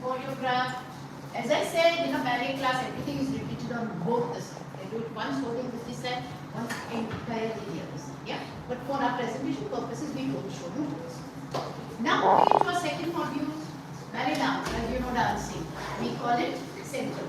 choreograph. As I said, in a ballet class, everything is repeated on both the sides. They do it once holding this side, once entirely the other side. Yeah. But for our presentation purposes, we don't show you this. Now moving to our second module, ballet dance. As you know, dancing. We call it center.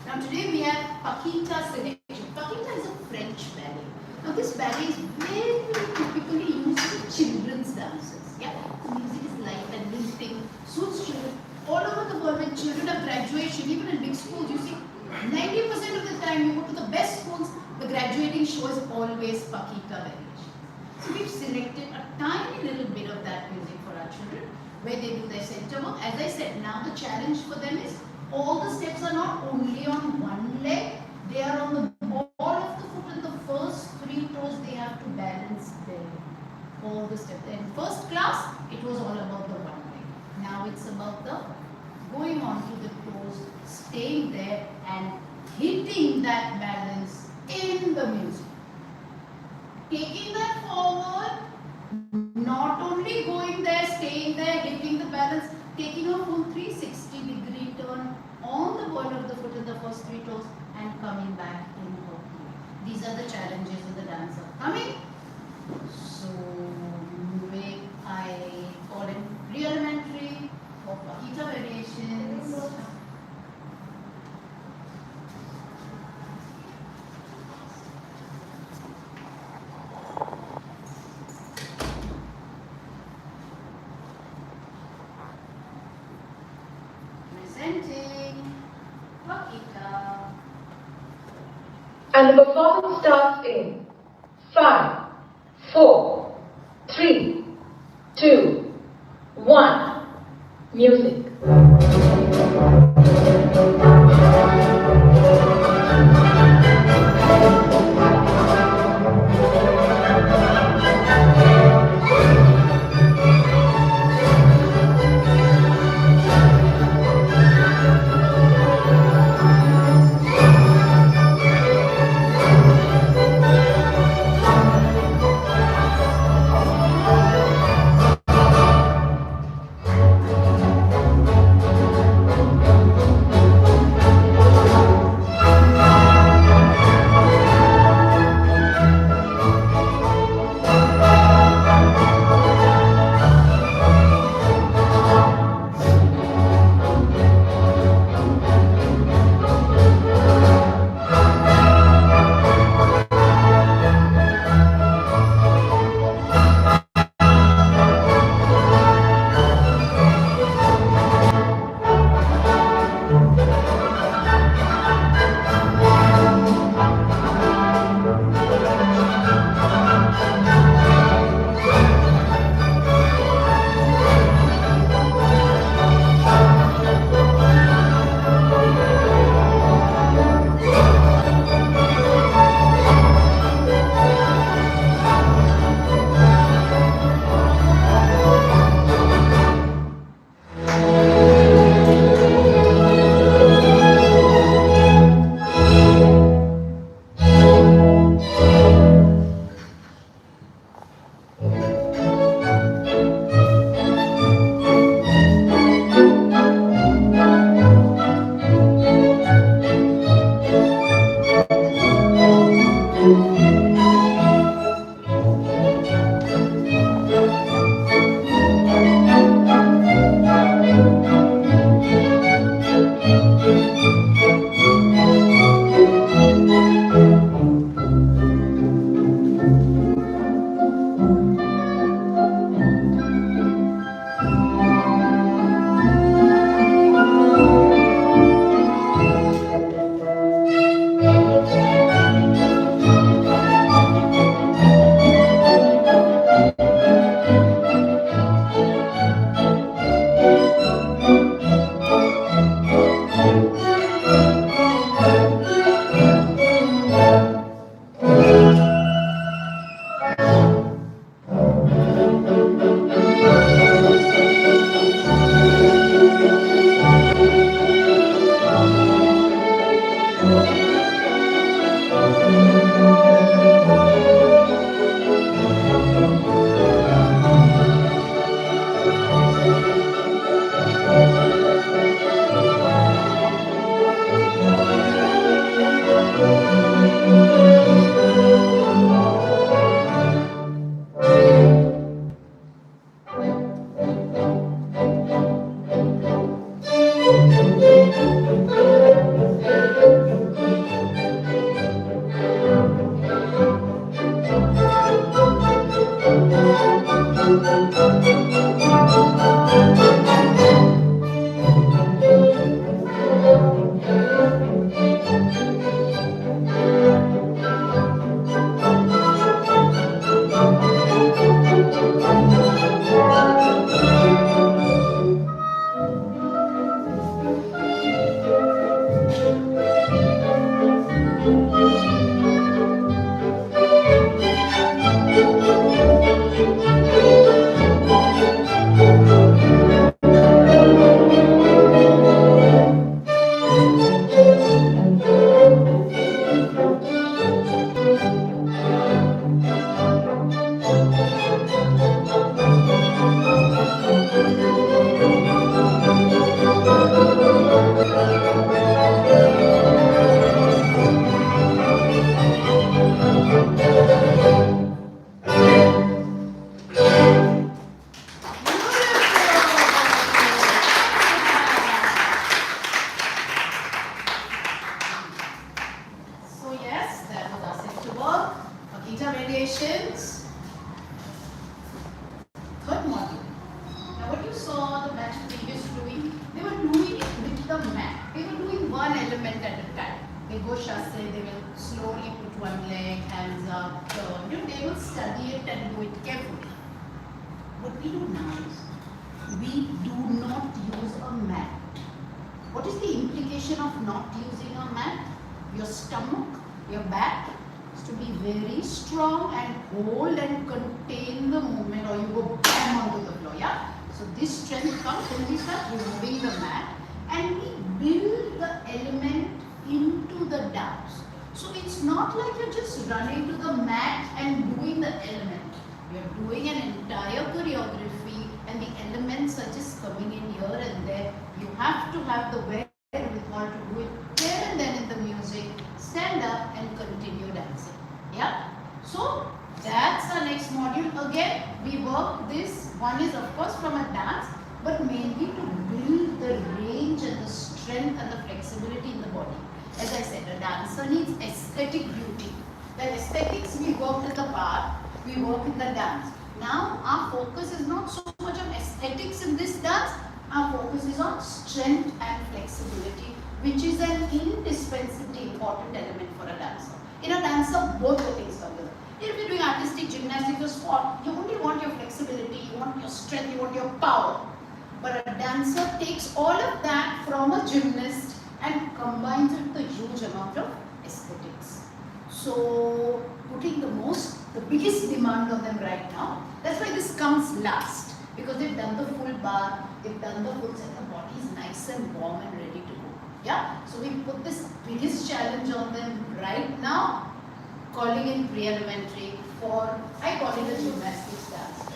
Now today we have Pakita selection. Pakita is a French ballet. Now this ballet is very typically used for children's dances. Yeah, the music is light and lilting, suits children. All over the world, when children have graduation, even in big schools, you see 90% of the time you go to the best schools, the graduating show is always Pakita variation. So we've selected a tiny little bit of that music for our children, where they do their center work. As I said, now the challenge for them is all the steps are not only on one leg, they are on the ball of the foot and the first 3 toes they have to balance there. All the steps. In first class, it was all about the one leg. Now it's about the going on to the toes, staying there and hitting that balance in the music. Taking that forward, not only going there, staying there, hitting the balance, taking a full 360-degree turn on the ball of the foot in the first 3 toes and coming back in her. These are the challenges of the dance coming. So I call it re-elementary for Pakita variations. Presenting Pakita. And the performance starts in 5, 4, 3, 2, 1. Music. element at a time. They go chasse, they will slowly put one leg, hands up, turn. They will study it and do it carefully. What we do now is, we do not use a mat. What is the implication of not using a mat? Your stomach, your back is to be very strong and hold and contain the movement, or you go bam onto the floor, yeah? So this strength comes when we start removing the mat and we build the element into the dance. So it's not like you're just running to the mat and doing the element. You're doing an entire choreography and the elements are just coming in here and there. You have to have the wherewithal to do it there and then in the music. Stand up and continue dancing. Yeah? So that's our next module. Again, we work this. One is of course from a dance, but mainly to build the range and the strength and the flexibility in the body. As I said, a dancer needs aesthetic beauty. The aesthetics we worked in the part, we work in the dance. Now our focus is not so much on aesthetics in this dance, our focus is on strength and flexibility, which is an indispensably important element for a dancer. In a dancer, both the things come together. If you're doing artistic, gymnastic or sport, you only want your flexibility, you want your strength, you want your power. But a dancer takes all of that from a gymnast and combines it with a huge amount of aesthetics. So putting the biggest demand on them right now. That's why this comes last, because they've done the full bath, they've done the full set, the body is nice and warm and ready to go. Yeah? So we put this biggest challenge on them right now, calling in pre-elementary for, I call it a gymnastics dance.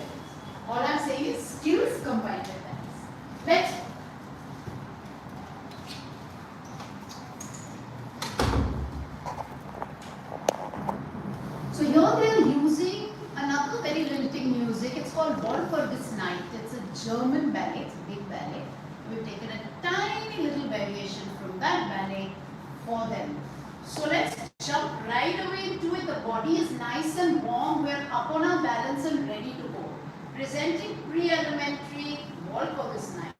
All I'm saying is skills combined with dance. Next. So here they are using another very lilting music. It's called Ball for This Night. It's a German ballet. It's a big ballet. We've taken a tiny little variation from that ballet for them. So let's jump right away into it. The body is nice and warm. We're up on our balance and ready to go. Presenting pre-elementary Ball for This Night.